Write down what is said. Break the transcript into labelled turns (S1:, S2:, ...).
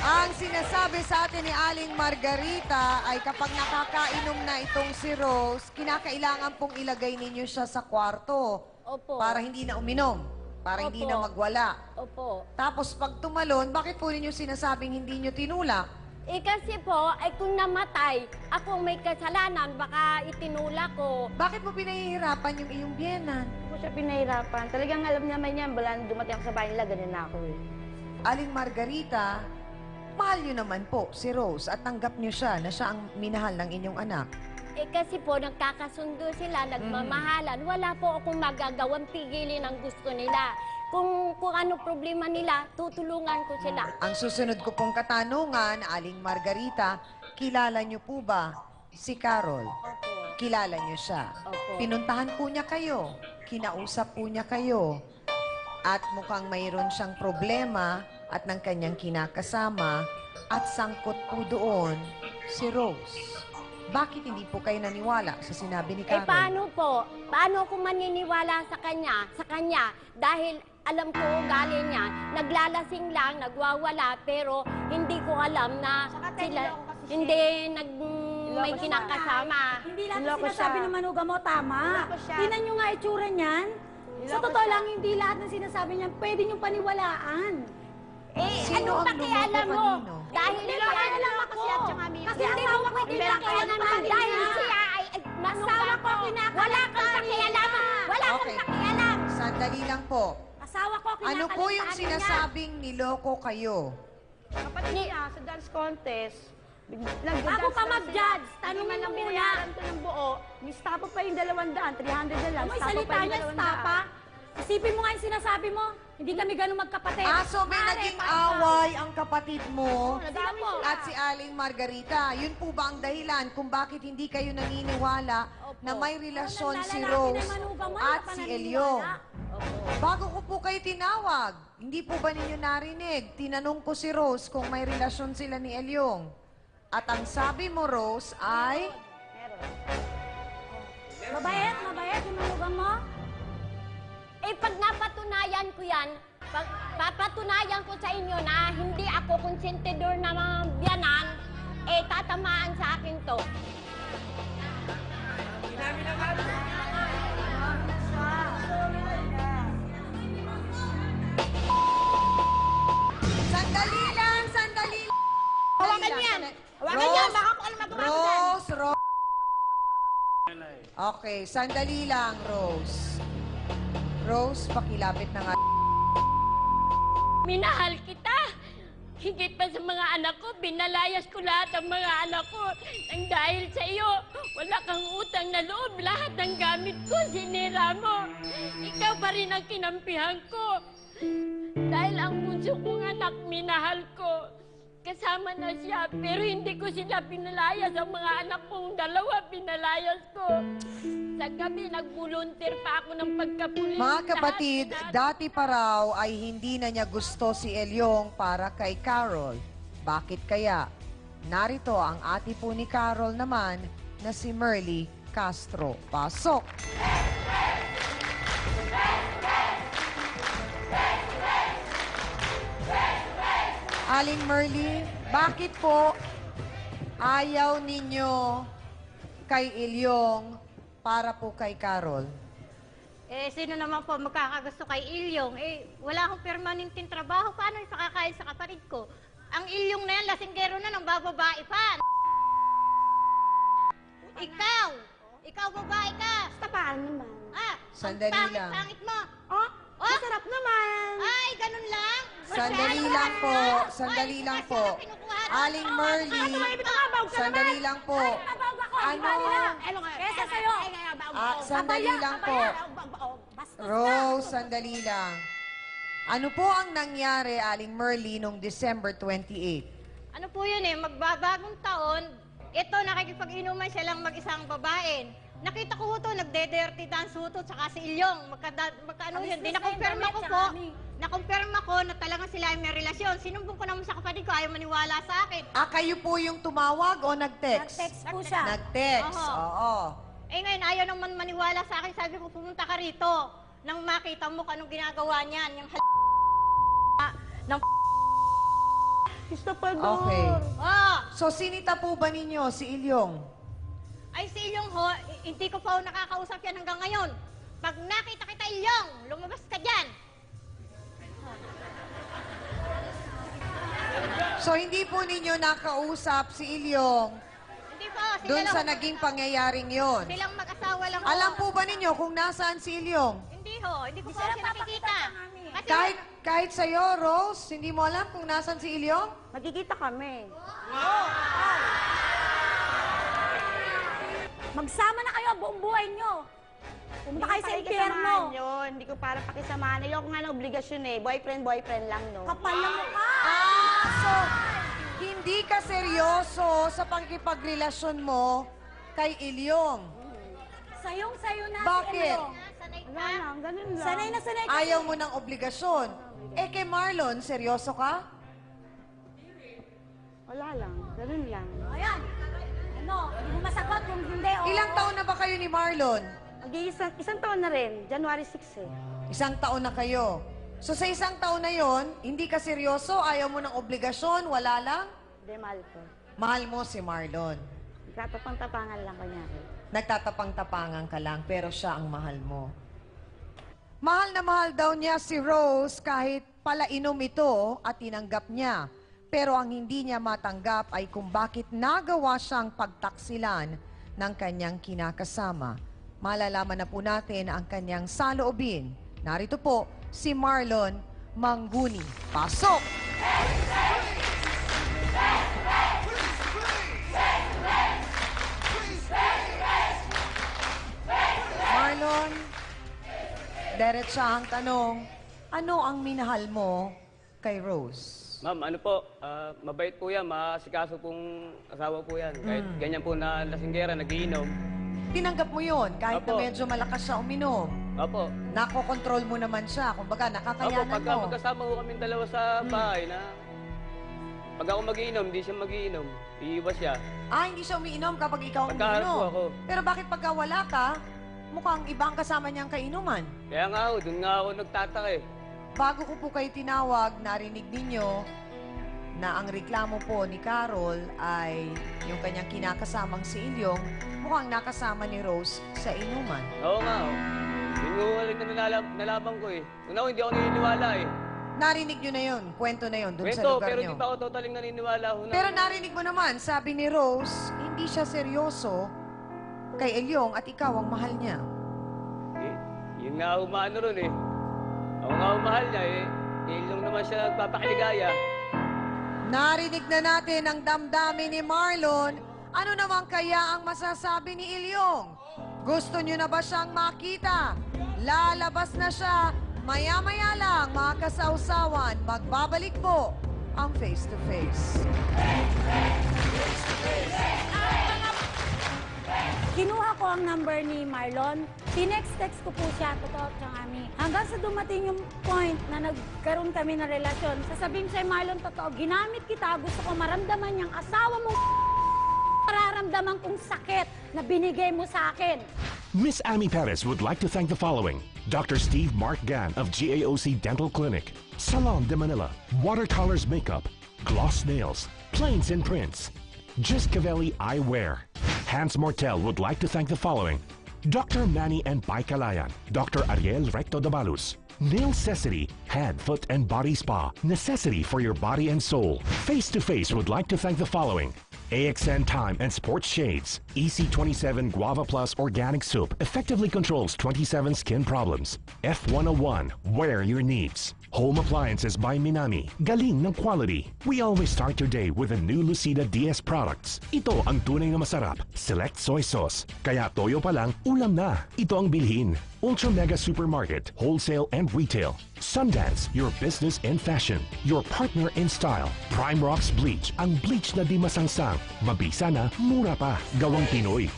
S1: Ang sinasabi sa atin ni Aling Margarita ay kapag nakakainom na itong si Rose, kinakailangan pong ilagay ninyo siya sa kwarto.
S2: Opo.
S1: Para hindi na uminom, para hindi
S2: Opo.
S1: na magwala.
S2: Opo.
S1: Tapos pag tumalon, bakit po ninyo sinasabing hindi nyo tinulak?
S2: Eh kasi po, ay kung namatay, ako may kasalanan, baka itinulak ko.
S1: Bakit mo pinahihirapan yung iyong biyenan?
S3: Hindi ko siya pinahirapan. Talagang alam naman niya, wala nang dumating ako sa bahay nila, ganyan na ako eh.
S1: Aling Margarita, mahal nyo naman po si Rose at tanggap nyo siya na siya ang minahal ng inyong anak.
S2: Eh kasi po, nagkakasundo sila, nagmamahalan. Wala po akong magagawang pigilin ang gusto nila. Kung ano problema nila, tutulungan ko sila.
S1: Ang susunod ko pong katanungan, Aling Margarita, kilala nyo po ba si Carol?
S2: Opo.
S1: Kilala nyo siya?
S2: Opo.
S1: Pinuntahan po niya kayo? Kinausap po niya kayo? At mukhang mayroon siyang problema at ng kanyang kinakasama at sangkot po doon si Rose. Bakit hindi po kayo naniwala sa sinabi ni
S2: Eh
S1: Carol?
S2: paano po? Paano ako maniniwala sa kanya? Dahil alam ko ugali niya, naglalasing lang, nagwawala, pero hindi ko alam na sila, hindi may kinakasama.
S4: Hindi lahat ng
S3: Niloko
S4: sinasabi
S3: siya.
S4: ng manuga mo, tama.
S3: Niloko siya.
S4: Tingnan nyo nga itsura niyan. Sa
S3: Niloko
S4: totoo
S3: siya.
S4: lang, hindi lahat ng sinasabi niyan pwede niyong paniwalaan.
S2: Eh,
S1: Sino
S2: anong
S1: ang
S2: pakialam
S1: lumoko
S2: mo?
S1: kanino?
S2: Dahil
S4: Niloko
S2: lang
S4: ako.
S2: kasi at saka
S4: Kasi asawa ko kinakailangan
S2: naman
S4: namin
S2: dahil
S4: niya.
S2: siya ay manuga
S4: Asawa ko
S2: ko.
S4: kinakailangan
S2: Wala kang pakialam. Wala kang
S1: Okay.
S2: pakialam.
S1: Sandali lang po.
S4: Asawa ko
S1: Ano po yung
S4: kinakailangan niya.
S1: sinasabing niloko kayo?
S3: Kapatid niya, sa dance contest,
S4: Bago ka mag-judge, tanungin mo muna.
S3: Binayaran ko ng buo, mistapa pa yung 200, 300 na lang.
S4: Amoy
S3: stapa
S4: salita
S3: pa yung
S4: niya,
S3: 200.
S4: stapa. Isipin mo nga yung sinasabi mo. Hindi kami ganun magkapatid.
S1: So may
S4: Mare,
S1: naging
S4: pasa.
S1: away ang kapatid mo
S3: Nadami
S4: po.
S3: sila.
S1: at si Aling Margarita. Yun po ba ang dahilan kung bakit hindi kayo naniniwala na may relasyon si
S4: Nalalaki
S1: Rose
S4: na manuga mo,
S1: at
S4: hindi ka
S1: si
S4: naniniwala.
S1: Elyong? Bago ko po kayo tinawag, hindi po ba ninyo narinig? Tinanong ko si Rose kung may relasyon sila ni Elyong. At ang sabi mo, Rose, ay...
S4: Mabait yung manugang mo.
S2: Eh, pag napatunayan ko yan, papatunayan ko sa inyo na hindi ako konsentidor na mga biyanan, eh, tatamaan sa akin to.
S1: Sandali lang! Sandali lang!
S2: Hawakan yan! Hawakan
S1: Rose,
S2: yan! Baka kung ano magawa ko dyan.
S1: Rose! Okay, sandali lang, Rose. Rose, pakilapit na nga.
S2: Minahal kita! Higit pa sa mga anak ko, binalayas ko lahat ang mga anak ko. Nang dahil sa iyo, wala kang utang na loob. Lahat ng gamit ko, sinira mo. Ikaw pa rin ang kinampihan ko. Dahil ang bunso kong anak, minahal ko. Kasama na siya, pero hindi ko sila pinalayas. Ang mga anak kong dalawa, pinalayas ko. Sa gabi, nag-volunteer pa ako ng pagkapulis.
S1: Mga kapatid,
S2: Lahat-
S1: dati pa raw ay hindi na niya gusto si Elyong para kay Carol. Bakit kaya? Narito ang ate po ni Carol naman na si Merly Castro. Pasok! Aling Merly, bakit po ayaw ninyo kay Elyong para po kay Carol?
S5: Eh, sino naman po magkakagusto kay Ilyong? Eh, wala akong permanenteng trabaho. Paano ipakakain sa kapatid ko? Ang Ilyong na yan, lasinggero na ng bababae pa. Ikaw! Ikaw babae ka!
S4: Basta paano naman?
S5: Ah,
S1: Sandali
S5: ang
S1: lang.
S5: pangit mo!
S4: Oh,
S5: Oh,
S4: masarap naman.
S5: ay, ganun lang?
S1: Sandali lang po, sandali lang po. Aling Merly, sandali lang po. Ano?
S4: Kesa sa'yo.
S1: Sandali lang po. Rose, sandali lang. Ano po ang nangyari, Aling Merly, noong December 28?
S5: Ano po yun eh, magbabagong taon, ito nakikipag-inuman siya lang mag-isang babae. Nakita ko ito, nagde-dirty dance ito, tsaka si Ilyong. Magkaano yun, di nakumpirma ko po. Nakumpirma ko na talagang sila ay may relasyon. Sinumbong ko naman sa kapatid ko, ayaw maniwala sa akin.
S1: Kayo po yung tumawag o nag-text?
S4: Nag-text po siya.
S1: Nag-text,
S5: Oho.
S1: oo.
S5: Eh ngayon, ayaw naman maniwala sa akin. Sabi ko, pumunta ka rito. Nang makita mo kung anong ginagawa niyan. Yung ng
S3: Kristopador.
S1: Okay.
S5: Oh,
S1: So, sinita po ba ninyo si Ilyong?
S5: ay si Ilyong ho, hindi ko pa ho nakakausap yan hanggang ngayon. Pag nakita kita Ilyong, lumabas ka dyan.
S1: So, hindi po ninyo nakausap si Ilyong
S5: Hindi po, sila
S1: doon
S5: lang,
S1: sa naging pangyayaring yon.
S5: silang mag-asawa lang ho.
S1: Alam po ba ninyo kung nasaan si Ilyong?
S5: Hindi ho, hindi ko po
S4: sila
S5: siya nakikita.
S4: papakita sa amin.
S5: Kasi
S1: Kahit sa'yo, Rose, hindi mo alam kung nasaan si Ilyong?
S3: Magkikita kami.
S4: Magsama na kayo buong buhay nyo. Pumunta kayo sa impyerno.
S3: Yun. Hindi ko para pakisamahan. Ayoko nga ng obligasyon eh. Boyfriend lang, no?
S4: Kapal na mukha.
S1: So, hindi ka seryoso sa pangkipagrelasyon mo kay Ilyong.
S4: Sayong-sayo na
S1: Bakit?
S4: si Elo.
S5: sanay
S3: Wala
S5: ka.
S3: lang, ganun lang.
S4: Sanay na sanay ka.
S1: Ayaw mo ng obligasyon. Eh, kay Marlon, seryoso ka?
S3: Wala lang, ganun lang.
S4: Ayan. Ano, hindi mo masagot kung hindi. Oo.
S1: Ilang taon na ba kayo ni Marlon?
S3: Isang taon na rin. January 6 eh.
S1: Isang taon na kayo. So, sa isang taon na yon, hindi ka seryoso, ayaw mo ng obligasyon, wala lang?
S3: Hindi, mahal ko.
S1: Mahal mo si Marlon.
S3: Nagtatapang-tapangan lang kunyari.
S1: Nagtatapang-tapangan ka lang, pero siya ang mahal mo. Mahal na mahal daw niya si Rose kahit palainom ito at tinanggap niya. Pero ang hindi niya matanggap ay kung bakit nagawa siyang pagtaksilan ng kanyang kinakasama. Malalaman na po natin ang kanyang saloobin. Narito po si Marlon Mangguni. Pasok! Marlon, diretsahang tanong, ano ang minahal mo kay Rose?
S6: Ma'am, ano po, mabait po yan, maasikaso pong asawa po yan. Kahit ganyan po na lasinggera, nagiinom.
S1: Tinanggap mo yon kahit na
S6: Opo.
S1: medyo malakas siya uminom.
S6: Opo.
S1: Nakokontrol mo naman siya. Kumbaga,
S6: Opo,
S1: nakakayanan
S6: pagka
S1: mo.
S6: magkasama ko kami dalawa sa bahay na pag ako magiinom, hindi siya magiinom. Iiwas siya.
S1: Hindi siya umiinom kapag ikaw ang
S6: Pagkaharap po
S1: umiinom.
S6: ako.
S1: Pero bakit pagka wala ka, mukhang ibang kasama niyang kainuman?
S6: Kaya nga ako, dun nga ako nagtataka eh.
S1: Bago ko po kayo tinawag, narinig ninyo na ang reklamo po ni Carol ay yung kanyang kinakasamang si Ilyong, mukhang nakasama ni Rose sa inuman.
S6: Oo nga, oh. Yun nga ulit na nalaman ko eh. Una ko, hindi ako naniniwala eh.
S1: Narinig nyo na yun, kwento na yun, dun sa
S6: Kwento,
S1: lugar
S6: pero
S1: nyo.
S6: di pa ako totaling naniniwala. Una.
S1: Pero narinig mo naman, sabi ni Rose, hindi siya seryoso kay Ilyong at ikaw ang mahal niya.
S6: Eh, yun nga umaano ron eh. Ako nga umahal niya eh. Ilong naman siya nagpapakiligaya.
S1: Narinig na natin ang damdamin ni Marlon. Ano naman kaya ang masasabi ni Ilyong? Gusto nyo na ba siyang makita? Lalabas na siya. Maya-maya lang, mga kasawsawan, magbabalik po ang Face to Face.
S4: Kinuha ko ang number ni Marlon. Tinext-text ko po siya, totoo siyang ami. Hanggang sa dumating yung point na nagkaroon kami ng relasyon, sasabihin sa'yo, Marlon, totoo, ginamit kita, gusto ko maramdaman niyang asawa mo, mararamdaman kong sakit na binigay mo sa akin.
S7: Miss Amy Perez would like to thank the following: Dr. Steve Mark Gan of GAOC Dental Clinic, Salon de Manila, Watercolors Makeup, Gloss Nails, Plains and Prints, Just Cavelli Eyewear. Hans Mortel would like to thank the following: Dr. Manny and Paikalayan, Dr. Ariel Recto Dabalus, Nail Necessity, Head, Foot and Body Spa, necessity for your body and soul. Face to Face would like to thank the following: AXN Time and Sports Shades, EC27 Guava Plus Organic Soup effectively controls 27 skin problems. F101, wear your needs. Home Appliances by Minami, galing ng quality. We always start your day with a new Lucida DS products. Ito ang tunay na masarap, select soy sauce. Kaya toyo pa lang, ulam na. Ito ang bilhin. Ultra Mega Supermarket, wholesale and retail. Sundance, your business in fashion. Your partner in style. Prime Rocks Bleach, ang bleach na di masangsang. Mabisa na, mura pa. Gawang Pinoy.